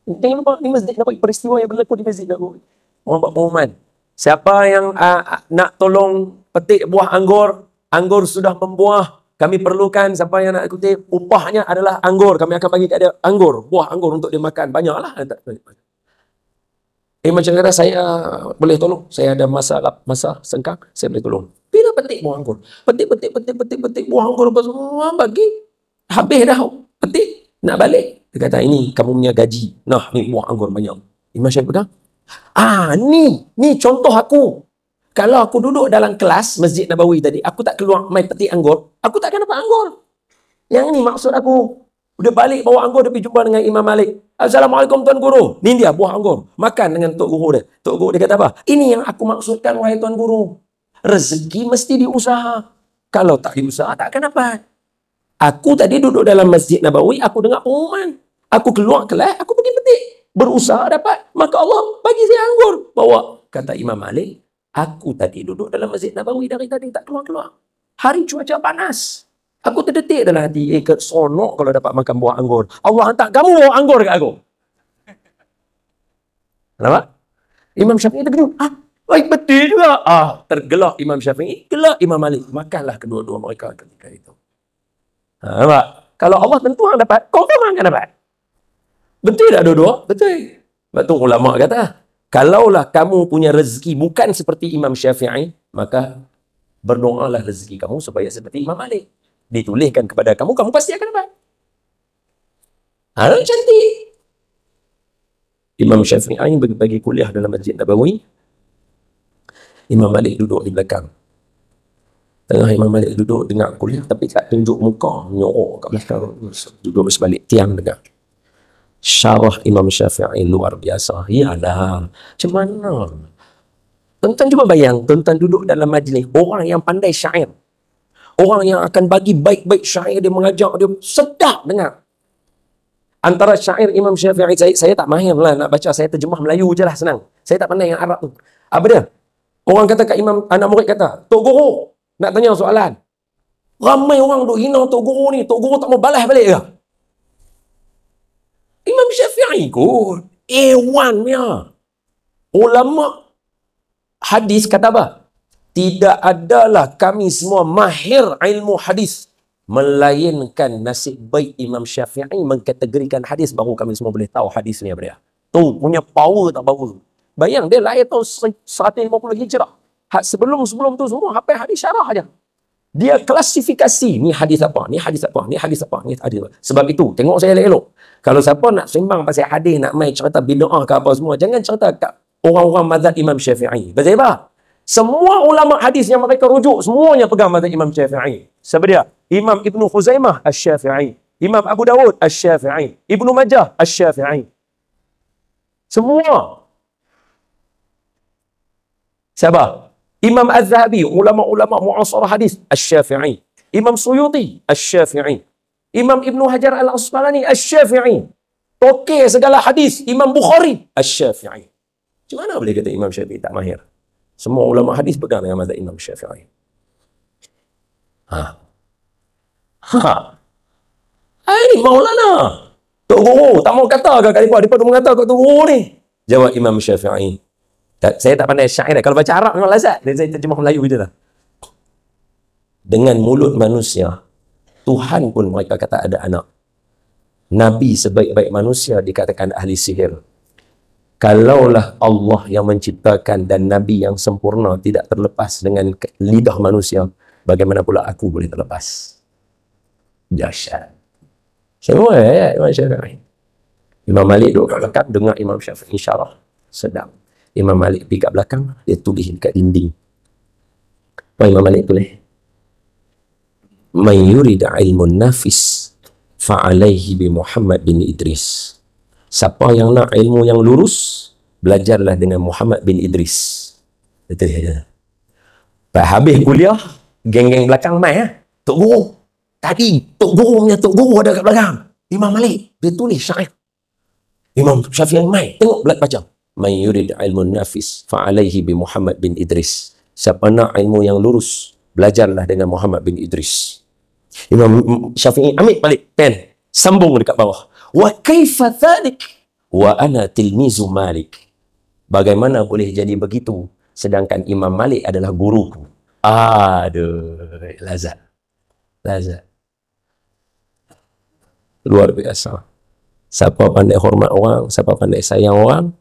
Jangan lupa, ni Masjid Nabawi. Peristiwa yang berlaku di Masjid Nabawi. Orang buat pengumuman. Siapa yang nak tolong petik buah anggur, anggur sudah membuah, kami perlukan siapa yang nak kutip, upahnya adalah anggur. Kami akan bagi kat dia anggur, buah anggur untuk dia makan. Banyaklah. Macam kata, saya boleh tolong. Saya ada masa sengkang, saya boleh tolong. Bila petik buah anggur? Petik buah anggur apa semua, bagi. Habis dah petik, nak balik. Dia kata, ini kamu punya gaji. Nah, ni buah anggur banyak. Imam Syafi'i pegang. Ni contoh aku. Kalau aku duduk dalam kelas Masjid Nabawi tadi, aku tak keluar main petik anggur, aku takkan dapat anggur. Yang ni maksud aku. Udah balik bawa anggur, dia pergi jumpa dengan Imam Malik. Assalamualaikum Tuan Guru. Ni dia buah anggur. Makan dengan Tok Guru dia. Tok Guru dia kata apa? Ini yang aku maksudkan, wahai Tuan Guru. Rezeki mesti diusaha. Kalau tak diusaha, tak akan dapat. Aku tadi duduk dalam Masjid Nabawi, aku dengar pengumuman. Aku keluar kelas, aku pergi petik. Berusaha dapat. Maka Allah bagi saya anggur. Bawa. Kata Imam Malik, aku tadi duduk dalam Masjid Nabawi dari tadi, tak keluar-keluar. Hari cuaca panas. Aku terdetik dalam hati, sonok kalau dapat makan buah anggur. Allah hantar kamu bawa anggur kat aku. Kenapa? Imam Syafi'i terkejut. Baik betul juga. Tergelak Imam Syafi'i, gelak Imam Malik. Makanlah kedua-dua mereka ketika itu. Nampak? Kalau Allah tentu orang dapat, kau memang akan dapat. Betul tak dua-dua? Betul. Sebab tu ulama kata, kalaulah kamu punya rezeki bukan seperti Imam Syafi'i, maka berdoalah rezeki kamu supaya seperti Imam Malik. Dituliskan kepada kamu, kamu pasti akan dapat. Cantik. Imam Syafi'i bagi kuliah dalam Masjid Nabawi. Imam Malik duduk di belakang. Tengah Imam Malik duduk dengar kuliah, tapi tak tunjuk muka, nyorok kat belakang. Duduk bersebalik tiang dengar. Syarah Imam Syafi'i luar biasa. Yalah, macam mana? Tuan-tuan cuba bayang, tuan-tuan duduk dalam majlis, orang yang pandai syair. Orang yang akan bagi baik-baik syair, dia mengajak, dia sedap dengar. Antara syair Imam Syafi'i, saya tak mahir lah nak baca, saya terjemah Melayu je lah, senang. Saya tak pandai yang Arab tu. Apa dia? Orang kata kat Imam, anak murid kata, Tok Guru, nak tanya soalan. Ramai orang duk hina Tok Guru ni, Tok Guru tak mau balas balik ke? Imam Syafi'i kot, A1 punya. Ulama hadis kata apa? Tidak adalah kami semua mahir ilmu hadis, melainkan nasib baik Imam Syafi'i mengkategorikan hadis, baru kami semua boleh tahu hadis ni apa dia. Tu punya power tak power. Bayang, dia lahir tahun 150 Hijrah. Sebelum tu semua hafal hadis syarah aja. Dia klasifikasi, ni hadis apa, ni hadis apa, ni hadis apa, ni hadis apa. Sebab itu, tengok saya elok-elok. Kalau siapa nak sembang pasal hadis, nak main cerita bid'ah ke apa semua, jangan cerita kat orang-orang mazhab Imam Syafi'i. Betul apa? Semua ulama hadis yang mereka rujuk, semuanya pegang mazhab Imam Syafi'i. Siapa dia? Imam Ibnu Khuzaimah Asy-Syafi'i. Imam Abu Dawud Asy-Syafi'i. Ibnu Majah Asy-Syafi'i. Semua. Siapa? Imam Az-Zahabi, ulama-ulama mu'asarah hadis Asy-Syafi'i. Imam Suyuti Asy-Syafi'i. Imam Ibnu Hajar Al-Asqalani Asy-Syafi'i. Tokeh segala hadis Imam Bukhari Asy-Syafi'i. Macam mana boleh kata Imam Syafi'i tak mahir? Semua ulama hadis pegang dengan mazhab Imam Syafi'i. Ini Maulana. Tok Guru, tak mau kata ke kali daripada mengata kat Tok Guru ni. Jawab Imam Syafi'i. Saya tak pandai syair. Kalau baca Arab memang lazat. Saya terjemah Melayu je lah. Dengan mulut manusia, Tuhan pun mereka kata ada anak. Nabi sebaik-baik manusia dikatakan ahli sihir. Kalaulah Allah yang menciptakan dan Nabi yang sempurna tidak terlepas dengan lidah manusia, bagaimana pula aku boleh terlepas? Dahsyat. Semua Imam Syafi'i. Imam Malik duduk kat belakang, dengar Imam Syafi'i syarah. Sedap. Imam Malik pergi kat belakang, dia tulis kat dinding. Apa Imam Malik tulis? Man yurid ilmun nafis fa'alaihi bi Muhammad bin Idris. Siapa yang nak ilmu yang lurus, belajarlah dengan Muhammad bin Idris. Betul ya. Lepas habis kuliah, geng-geng belakang mai Tok Guru. Tadi Tok Guru punya Tok Guru ada kat belakang. Imam Malik, dia tulis syair. Imam Syafi'i mai, tengok baca. Man yurid ilmun nafis fa'alaihi bi Muhammad bin Idris. Siapa nak ilmu yang lurus, belajarlah dengan Muhammad bin Idris. Imam Syafi'i ambil balik pen, sambung dekat bawah. Wa kaifa dhalik wa ana tilmizu Malik. Bagaimana boleh jadi begitu sedangkan Imam Malik adalah guruku? Aduh, lazat. Lazat. Luar biasa. Siapa pandai hormat orang, siapa pandai sayang orang,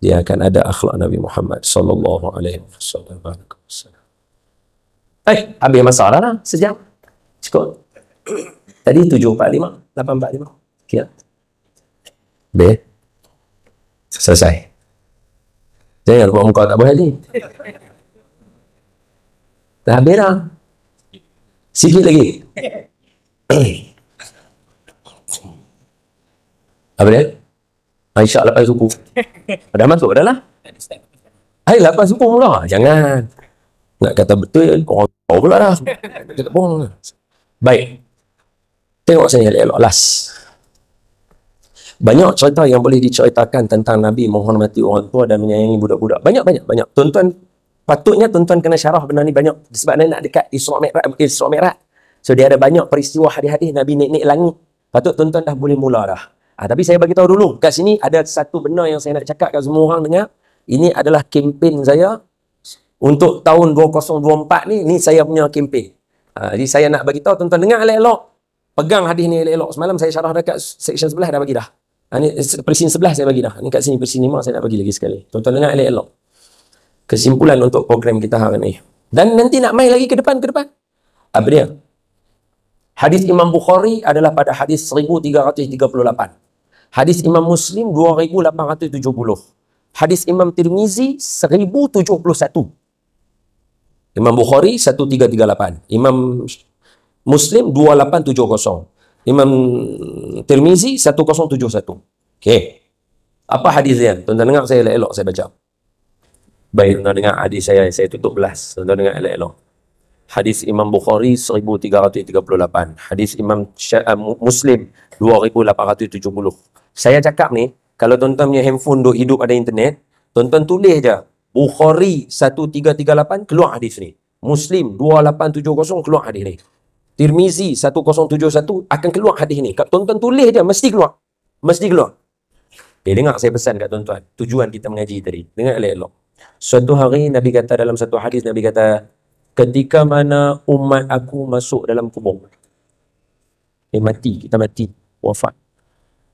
dia akan ada akhlak Nabi Muhammad sallallahu alaihi wasallam. Habis masalah lah, sejam. Cukup. Tadi 7.45, 8.45. Kira. Habis. Selesai. Jangan buat muka tak boleh ni. Dah habis dah. Sikit lagi. Apa dia? Aisyah 8 suku. Dah masuk dah lah. Hai 8 suku mula. Jangan. Nak kata betul, orang tahu pula dah. Cakap bohong. Baik. Tengok saya elok-elok last. Banyak cerita yang boleh diceritakan tentang Nabi menghormati orang tua dan menyayangi budak-budak. Banyak. Tuan-tuan, patutnya tuan-tuan kena syarah benda ni banyak. Sebab nak dekat Isra' Mi'raj. So, dia ada banyak peristiwa hadis-hadis Nabi naik-naik langit. Patut tuan-tuan dah boleh mula dah. Tapi saya bagi tahu dulu. Kat sini ada satu benda yang saya nak cakap kat semua orang dengar. Ini adalah kempen saya untuk tahun 2024 ni. Ni saya punya kempen. Jadi saya nak bagi tahu tuan-tuan dengar elok-elok. Pegang hadis ni elok-elok. Semalam saya syarah dekat section sebelah dah bagi dah. Ni perisin sebelah saya bagi dah. Ni kat sini perisin 5 saya nak bagi lagi sekali. Tuan-tuan dengar elok-elok. Kesimpulan untuk program kita hari ni. Dan nanti nak main lagi ke depan. Apa dia? Hadis Imam Bukhari adalah pada hadis 1338. Hadis Imam Muslim 2870. Hadis Imam Tirmizi 1071. Imam Bukhari 1338. Imam Muslim 2870. Imam Tirmizi 1071. Okey. Apa hadis dia? Tuan-tuan dengar saya elok-elok saya baca. Baik, tuan-tuan dengar hadis saya tutup belas. Tuan-tuan dengar elok-elok. Hadis Imam Bukhari 1338. Hadis Imam Muslim 2870. Saya cakap ni, kalau tuan-tuan punya handphone duk hidup ada internet, tuan-tuan tulis je Bukhari 1338 keluar hadis ni. Muslim 2870 keluar hadis ni. Tirmizi 1071 akan keluar hadis ni. Tuan-tuan tulis je, mesti keluar. Dengar saya pesan kat tuan-tuan. Tujuan kita mengaji tadi. Dengar elok-elok. Suatu hari Nabi kata dalam satu hadis, Nabi kata, ketika mana umat aku masuk dalam kubur. Kita mati, wafat.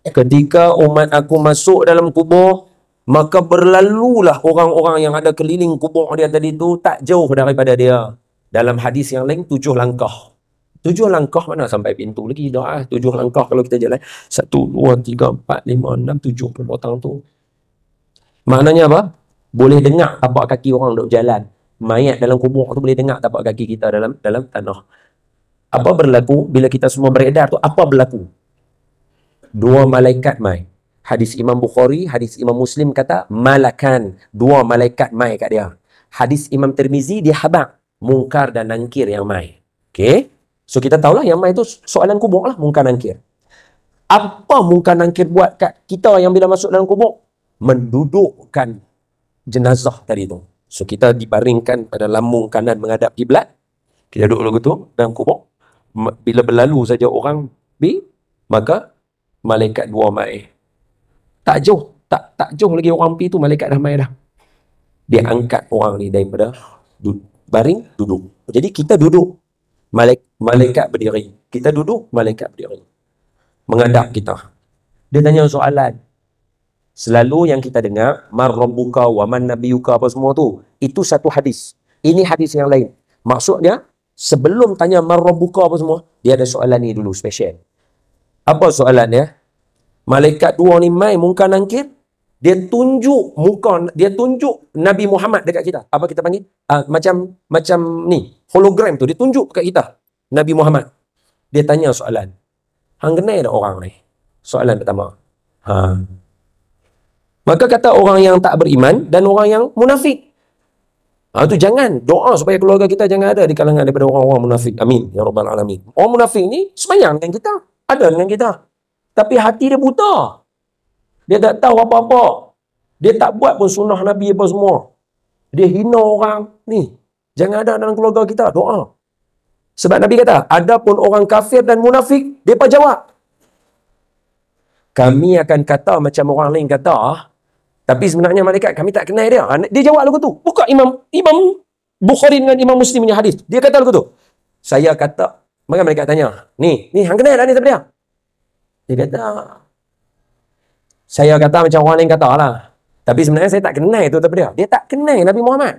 Ketika umat aku masuk dalam kubur, maka berlalulah orang-orang yang ada keliling kubur dia tadi tu tak jauh daripada dia. Dalam hadis yang lain 7 langkah. 7 langkah mana sampai pintu lagi dah. 7 langkah kalau kita jalan 1, 2, 3, 4, 5, 6, 7 potong tu. Maknanya apa? Boleh dengar tapak kaki orang duk jalan. Mayat dalam kubur tu boleh dengar tapak kaki kita dalam tanah. Apa berlaku bila kita semua beredar tu? Apa berlaku? 2 malaikat mai. Hadis Imam Bukhari, hadis Imam Muslim kata malakan. 2 malaikat mai kat dia. Hadis Imam Tirmizi dia habaq, mungkar dan nankir yang mai. Okey? So kita tahulah yang mai tu soalan kubur lah, mungkar nankir. Apa mungkar nankir buat kat kita yang bila masuk dalam kubur? Mendudukkan jenazah tadi tu. So kita dibaringkan pada lambung kanan menghadap kiblat. Kita duduk lagu tu dalam kubur. Bila berlalu saja orang maka malaikat 2 mai. Tak jauh lagi orang pi tu, malaikat dah mai dah. Dia angkat orang ni daripada baring duduk. Jadi kita duduk, malaikat berdiri. Kita duduk, malaikat berdiri. Menghadap kita. Dia tanya soalan. Selalu yang kita dengar, man rabbuka wa man nabiyuka apa semua tu, itu satu hadis. Ini hadis yang lain. Maksudnya, sebelum tanya man rabbuka apa semua, dia ada soalan ni dulu, special. Apa soalan dia? Malaikat 2 ni mai mungkar nankir, dia tunjuk Nabi Muhammad dekat kita. Apa kita panggil? Macam ni, hologram tu, dia tunjuk dekat kita Nabi Muhammad. Dia tanya soalan. Hang kenal tak orang ni? Soalan pertama. Maka kata orang yang tak beriman dan orang yang munafik. Tu jangan doa supaya keluarga kita jangan ada di kalangan daripada orang-orang munafik. Amin ya rabbal alamin. Orang munafik ni sembahyang dengan kita, ada dengan kita, tapi hati dia buta. Dia tak tahu apa-apa. Dia tak buat pun sunnah Nabi apa semua. Dia hina orang ni. Jangan ada dalam keluarga kita. Doa. Sebab Nabi kata, adapun orang kafir dan munafik, mereka jawab, kami akan kata macam orang lain kata, tapi sebenarnya malaikat kami tak kenal dia. Dia jawab lagu tu. Buka Imam Bukhari dengan Imam Muslim punya hadis. Dia kata lagu tu. Saya kata, maka malaikat tanya, ni hang kenal dah ni siapa dia? Dia kata, saya kata macam orang lain kata lah. Tapi sebenarnya saya tak kenal tu siapa dia. Dia tak kenal Nabi Muhammad.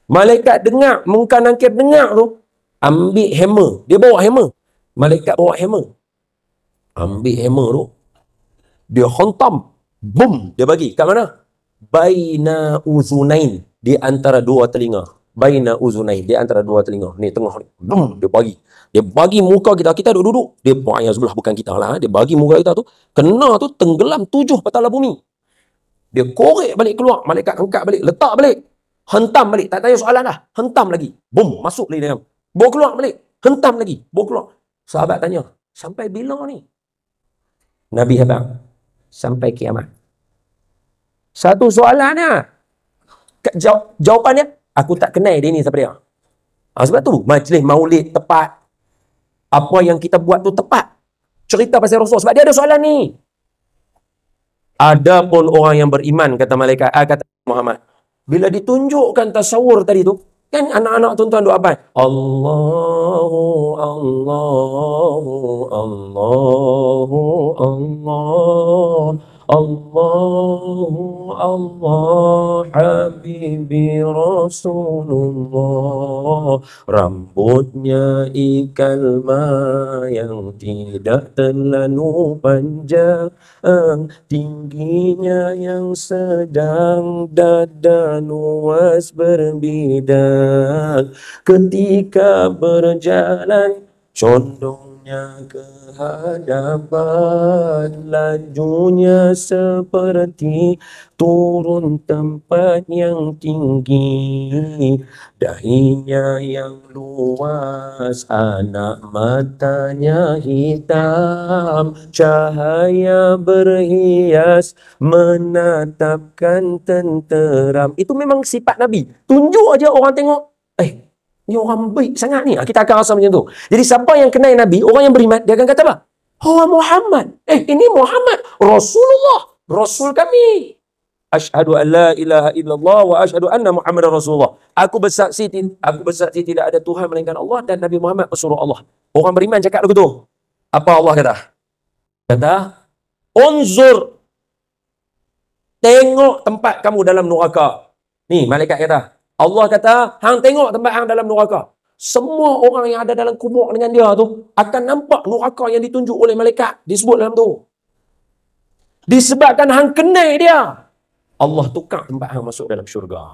Malaikat dengar, mungkar nankir dengar tu, ambil hammer. Dia bawa hammer. Malaikat bawa hammer. Ambil hammer tu, dia hantam. Boom! Dia bagi. Kat mana? Baina uzunain. Di antara 2 telinga. Baina uzunain. Di antara 2 telinga. Ni tengah ni. Boom! Dia bagi. Dia bagi muka kita. Kita duduk. Dia buat yang sebelah bukan kita lah. Dia bagi muka kita tu. Kena tu tenggelam 7 petala bumi. Dia korek balik keluar. Malaikat angkat balik. Letak balik. Hentam balik, tak tanya soalan dah. Hentam lagi. Bum, masuk lagi dalam. Bawa keluar balik. Hentam lagi. Bawa keluar. Sahabat tanya, sampai bila ni? Nabi habang, sampai kiamat. Satu soalannya. Jawapannya, aku tak kenal dia ni siapa dia. Sebab tu, majlis maulid tepat. Apa yang kita buat tu tepat. Cerita pasal Rasul. Sebab dia ada soalan ni. Ada pun orang yang beriman, kata malaikat, kata Muhammad. Bila ditunjukkan tasawur tadi tu, kan anak-anak tuan-tuan doa apa? Allahu, Allahu, Allahu, Allah, Allahu, Allah, Habibi Rasulullah. Rambutnya ikal yang tidak terlalu panjang, tingginya yang sedang, dada luas berbidang. Ketika berjalan, condongnya ke hadapan, lajunya seperti turun tempat yang tinggi. Dahinya yang luas, anak matanya hitam, cahaya berhias, menatapkan tenteram. Itu memang sifat Nabi. Tunjuk aja orang tengok, ni orang baik sangat ni. Kita akan rasa macam tu. Jadi siapa yang kenal Nabi, orang yang beriman, dia akan kata apa? Oh, Muhammad. Ini Muhammad. Rasulullah. Rasul kami. Asyhadu an la ilaha illallah wa asyhadu anna Muhammadar Rasulullah. Aku bersaksi tidak ada Tuhan melainkan Allah dan Nabi Muhammad Rasulullah Allah. Orang beriman cakap begitu. Apa Allah kata? Kata, unzur. Tengok tempat kamu dalam neraka. Ni, malaikat kata. Allah kata, hang tengok tempat hang dalam neraka. Semua orang yang ada dalam kubur dengan dia tu akan nampak neraka yang ditunjuk oleh malaikat. Disebut dalam tu. Disebabkan hang kenal dia, Allah tukar tempat hang masuk dalam syurga.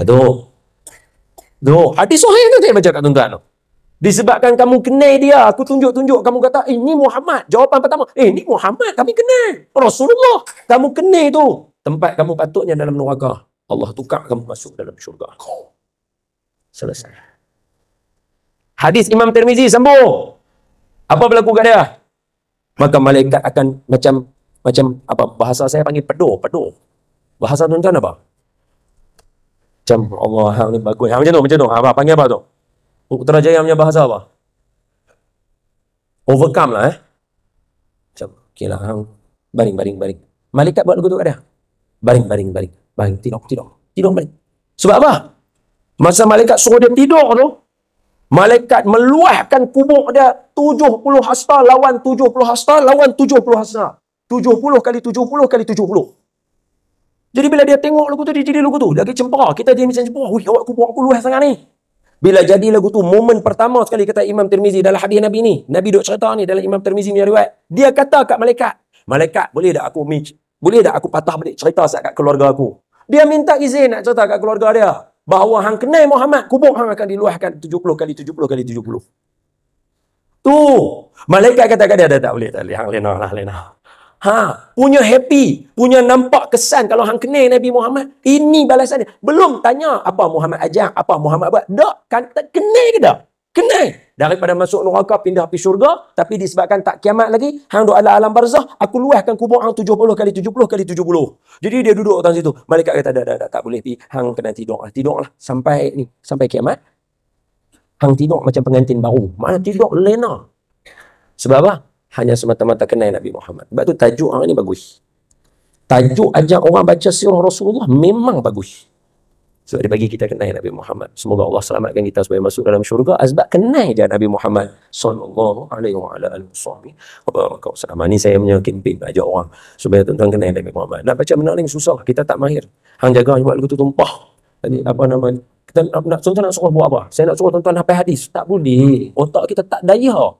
Aduh. Hadis sahih tu saya baca kat tuan-tuan tu. Disebabkan kamu kenal dia, aku tunjuk-tunjuk, kamu kata, ini Muhammad. Jawapan pertama, ini Muhammad, kami kenal. Rasulullah, kamu kenal tu. Tempat kamu patutnya dalam neraka. Allah tukar kamu masuk dalam syurga. Selesai. Hadis Imam Tirmizi sambung. Apa berlaku kat dia? Maka malaikat akan macam apa? Bahasa saya panggil pedo. Bahasa tuan-tuan apa? Macam Allah, hang ni bagus. Macam tu. Apa panggil apa tu? Putrajaya punya bahasa apa? Overcome lah Macam, okey lah, hang baring. Malaikat buat lagu tu kat dia. Baring, tidur balik. Sebab apa? Masa malaikat suruh dia tidur tu, malaikat meluahkan kubur dia 70 hasta lawan 70 hasta lawan 70 hasta. 70 kali 70 kali 70. Jadi bila dia tengok lagu tu, dia jadi lagu tu. Lagi cempera. Kita jadi macam cempera. Wih, awak kubur aku luah sangat ni. Bila jadi lagu tu, momen pertama sekali kata Imam Tirmizi dalam hadis Nabi ni. Nabi duk cerita ni dalam Imam Tirmizi punya riwayat. Dia kata kat malaikat, boleh tak aku patah balik cerita kat keluarga aku? Dia minta izin nak cerita kat keluarga dia. Bahawa hang kenal Muhammad, kubur hang akan diluahkan 70 kali 70 kali 70. Tu. Malaikat kata kat dia, tak boleh. Hang lena. Punya happy, punya nampak kesan kalau hang kenal Nabi Muhammad. Ini balasannya. Belum tanya apa Muhammad ajar, apa Muhammad buat. Tak kenal ke tak? Kenal. Daripada masuk neraka pindah pergi syurga, tapi disebabkan tak kiamat lagi, hang duk ala alam barzah, aku luahkan kubur hang 70 kali 70 kali 70. Jadi dia duduk atas situ. Malaikat kata, tak boleh pi, hang kena tidurlah sampai kiamat. Hang tidur macam pengantin baru. Mana tidur lena. Sebab apa? Hanya semata-mata kenal Nabi Muhammad. Sebab tu tajuk hari ni bagus. Tajuk ajak orang baca sirah Rasulullah memang bagus. Sebab dia bagi kita kenal Nabi Muhammad. Semoga Allah selamatkan kita supaya masuk dalam syurga. Sebab kenal je Nabi Muhammad sallallahu alaihi wa ala alihi wasallam. Ni saya punya kempen ajak orang supaya tuan-tuan kenal Nabi Muhammad. Nak baca benar ni susah. Kita tak mahir. Hang jaga buat lagu tu tumpah. Tadi apa nama? Kita tuan-tuan nak suruh buat apa? Saya nak suruh tuan-tuan hafal hadis. Tak boleh. Otak kita tak daya.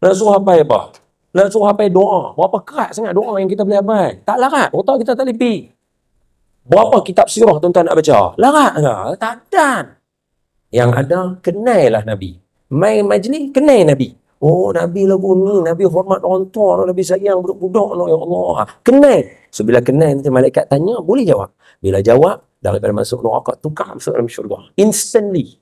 Nak suruh apa? Nak suruh hafal doa. Berapa kerat sangat doa yang kita boleh hafal? Tak larat. Otak kita tak lepi. Berapa kitab sirah tuan-tuan nak baca? Larat ke? Tak ada. Yang ada, kenailah Nabi. Main majlis, kenal Nabi. Oh, Nabi lagu ni. Nabi hormat orang tua. Nabi sayang budak-budak. Ya Allah. Kenal. So bila kenal nanti malaikat tanya, boleh jawab. Bila jawab, daripada masuk neraka tukar masuk dalam syurga. Instantly.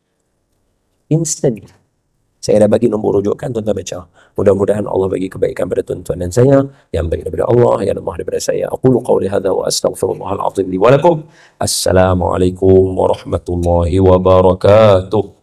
Saya dah bagi nombor rujukan, tuan-tuan baca. Mudah-mudahan Allah bagi kebaikan pada tuan-tuan dan saya, yang baik daripada Allah, yang lemah daripada saya. Aqulu qawli hadza wa astaghfirullahal azim li wa lakum. Assalamualaikum warahmatullahi wabarakatuh.